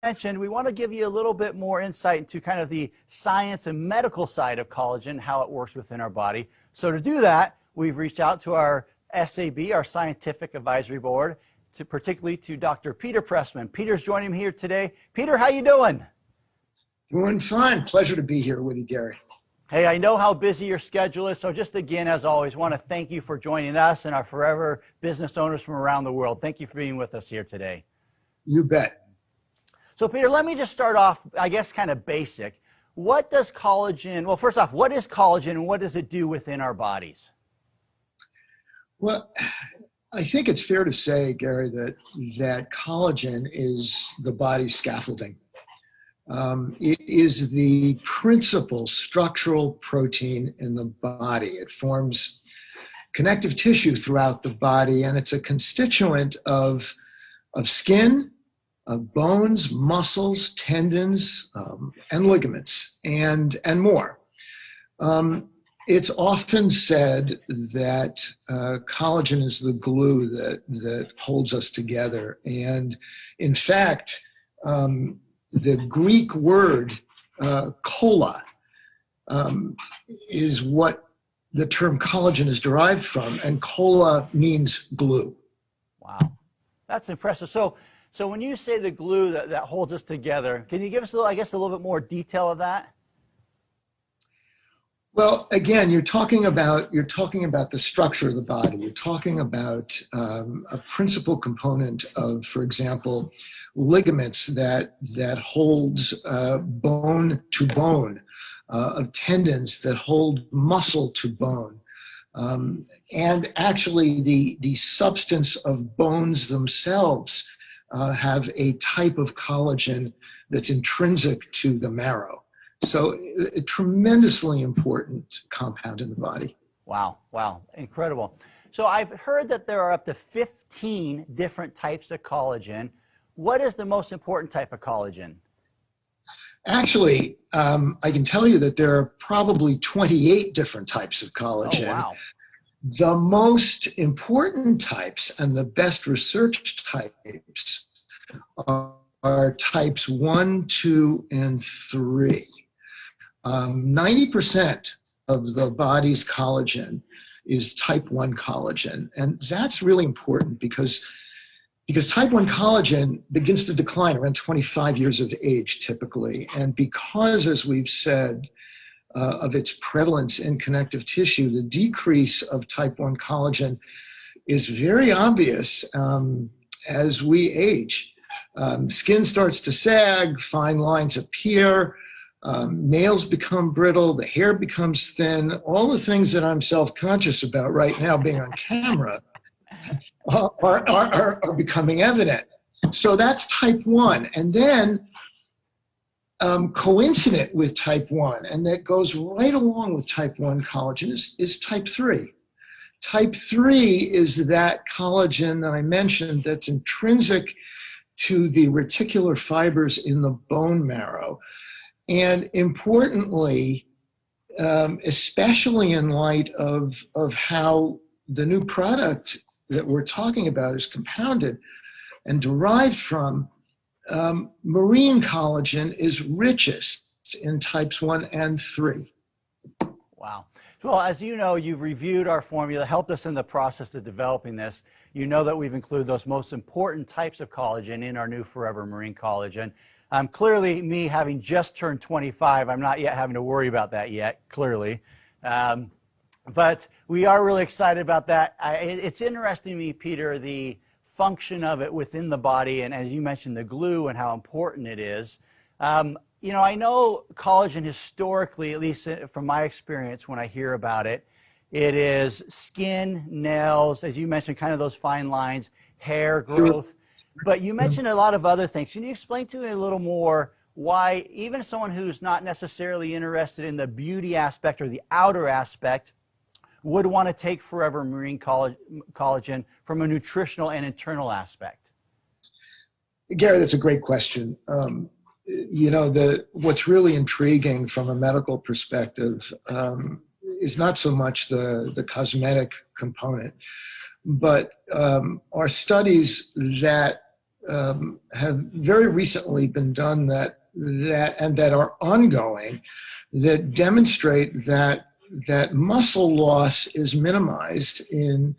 mentioned, we want to give you a little bit more insight into kind of the science and medical side of collagen, how it works within our body. So to do that, we've reached out to our SAB, our Scientific Advisory Board, particularly to Dr. Peter Pressman. Peter's joining me here today. Peter, how you doing? Doing fine. Pleasure to be here with you, Gary. Hey, I know how busy your schedule is, so just again, as always, want to thank you for joining us and our forever business owners from around the world. Thank you for being with us here today. You bet. So Peter, let me just start off, I guess, kind of basic. What does collagen, well, first off, what is collagen and what does it do within our bodies? Well, I think it's fair to say, Gary, that collagen is the body's scaffolding. It is the principal structural protein in the body. It forms connective tissue throughout the body, and it's a constituent of skin, of bones, muscles, tendons, and ligaments, and more. It's often said that collagen is the glue that holds us together. And in fact, the Greek word kolla is what the term collagen is derived from, and kolla means glue. Wow, that's impressive. So when you say the glue that holds us together, can you give us a little bit more detail of that? Well, again, you're talking about the structure of the body. You're talking about a principal component of, for example, ligaments that holds bone to bone, of tendons that hold muscle to bone, and actually the substance of bones themselves have a type of collagen that's intrinsic to the marrow. So a tremendously important compound in the body. Wow, wow, incredible. So I've heard that there are up to 15 different types of collagen. What is the most important type of collagen? Actually, I can tell you that there are probably 28 different types of collagen. Oh, wow. The most important types and the best researched types are types 1, 2, and 3. 90% of the body's collagen is type 1 collagen. And that's really important because type 1 collagen begins to decline around 25 years of age typically. And because, as we've said, of its prevalence in connective tissue, the decrease of type 1 collagen is very obvious as we age. Skin starts to sag, fine lines appear, nails become brittle, the hair becomes thin, all the things that I'm self-conscious about right now being on camera are becoming evident. So that's type 1. And then coincident with type 1, and that goes right along with type 1 collagen, is type 3. Type 3 is that collagen that I mentioned that's intrinsic to the reticular fibers in the bone marrow. And importantly, especially in light of how the new product that we're talking about is compounded and derived from, marine collagen is richest in types 1 and 3. Wow. Well, as you know, you've reviewed our formula, helped us in the process of developing this. You know that we've included those most important types of collagen in our new Forever Marine Collagen. Clearly, me having just turned 25, I'm not yet having to worry about that yet, clearly. But we are really excited about that. It's interesting to me, Peter, the function of it within the body, and as you mentioned, the glue and how important it is. You know, I know collagen historically, at least from my experience when I hear about it, it is skin, nails, as you mentioned, kind of those fine lines, hair growth. But you mentioned a lot of other things. Can you explain to me a little more why even someone who's not necessarily interested in the beauty aspect or the outer aspect would want to take Forever Marine Collagen from a nutritional and internal aspect? Gary, that's a great question. You know, what's really intriguing from a medical perspective is not so much the cosmetic component, but our studies that have very recently been done that are ongoing that demonstrate that muscle loss is minimized in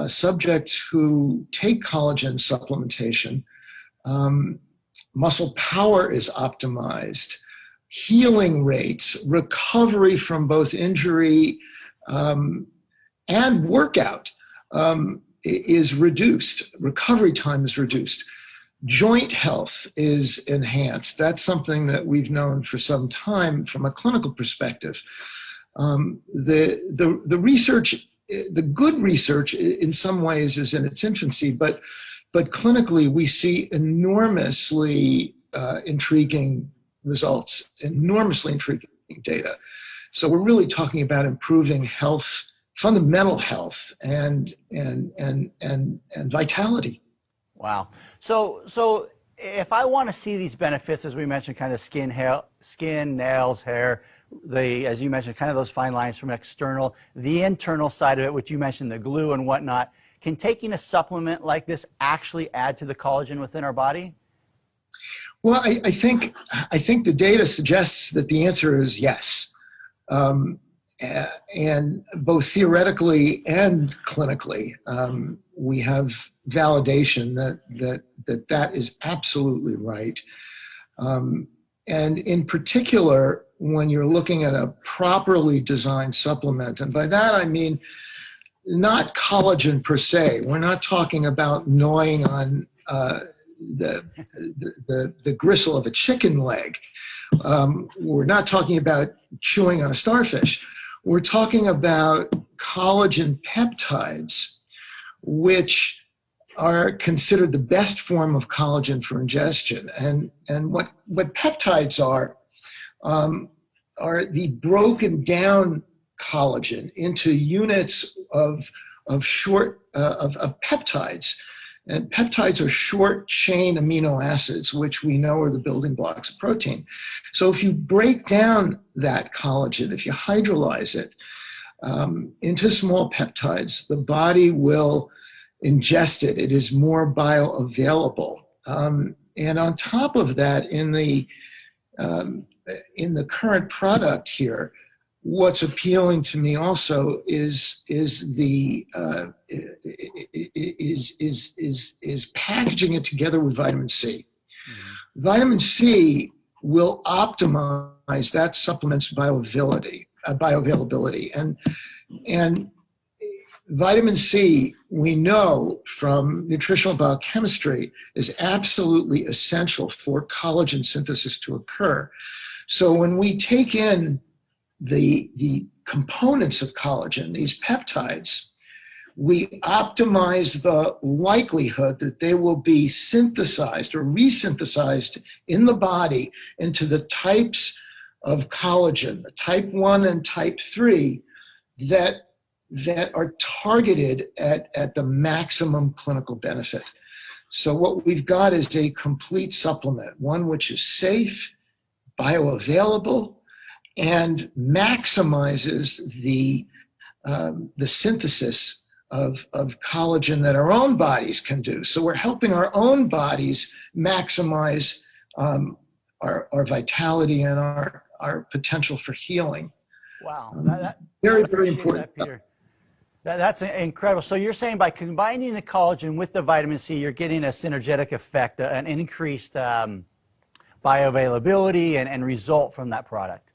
subjects who take collagen supplementation. Muscle power is optimized, healing rates, recovery from both injury and workout is reduced, recovery time is reduced. Joint health is enhanced. That's something that we've known for some time from a clinical perspective. The research, the good research in some ways is in its infancy, but clinically we see enormously intriguing results, enormously intriguing data. So we're really talking about improving health, fundamental health, and vitality. Wow. So if I want to see these benefits, as we mentioned, kind of skin, nails, hair, as you mentioned, kind of those fine lines from external, the internal side of it, which you mentioned, the glue and whatnot, can taking a supplement like this actually add to the collagen within our body? Well, I think the data suggests that the answer is yes. And both theoretically and clinically, we have validation that is absolutely right. And in particular, when you're looking at a properly designed supplement, and by that I mean not collagen per se. We're not talking about gnawing on the gristle of a chicken leg. We're not talking about chewing on a starfish. We're talking about collagen peptides, which are considered the best form of collagen for ingestion. And what peptides are the broken down collagen into units of peptides. And peptides are short chain amino acids, which we know are the building blocks of protein. So if you break down that collagen, if you hydrolyze it into small peptides, the body will ingest it. It is more bioavailable. And on top of that, in the current product here, what's appealing to me also is packaging it together with vitamin C. Mm-hmm. Vitamin C will optimize that supplement's bioavailability, and vitamin C, we know from nutritional biochemistry, is absolutely essential for collagen synthesis to occur. So when we take in the components of collagen, these peptides, we optimize the likelihood that they will be synthesized or resynthesized in the body into the types of collagen, the type 1 and type 3, that are targeted at the maximum clinical benefit. So what we've got is a complete supplement, one which is safe, bioavailable, and maximizes the synthesis of collagen that our own bodies can do. So we're helping our own bodies maximize our vitality and our potential for healing. Wow, very important. That, Peter. That's incredible. So you're saying by combining the collagen with the vitamin C, you're getting a synergetic effect, an increased bioavailability and result from that product.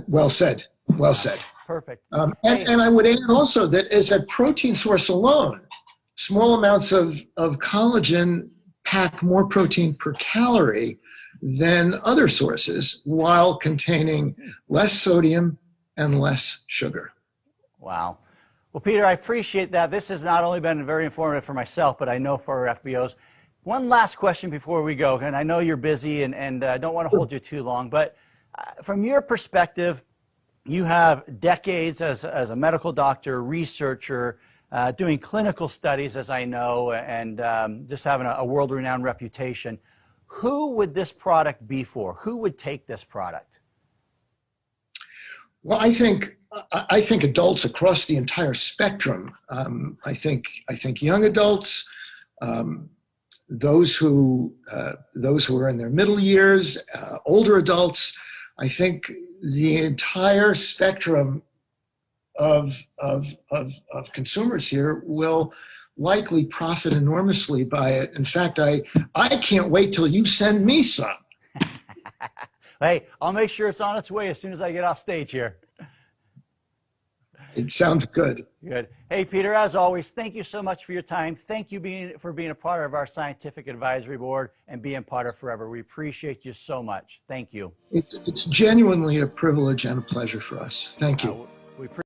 Well said. Well said. Perfect. And I would add also that as a protein source alone, small amounts of collagen pack more protein per calorie than other sources while containing less sodium and less sugar. Wow. Well, Peter, I appreciate that. This has not only been very informative for myself, but I know for our FBOs. One last question before we go, and I know you're busy and don't want to hold you too long, but from your perspective, you have decades as a medical doctor, researcher, doing clinical studies, as I know, and just having a world-renowned reputation. Who would this product be for? Who would take this product? Well, I think adults across the entire spectrum. I think young adults, those who are in their middle years, older adults. I think the entire spectrum of consumers here will likely profit enormously by it. In fact, I can't wait till you send me some. Hey, I'll make sure it's on its way as soon as I get off stage here. It sounds good. Good. Hey, Peter, as always, thank you so much for your time. Thank you for being a part of our scientific advisory board and being part of Forever. We appreciate you so much. Thank you. It's genuinely a privilege and a pleasure for us. Thank you. We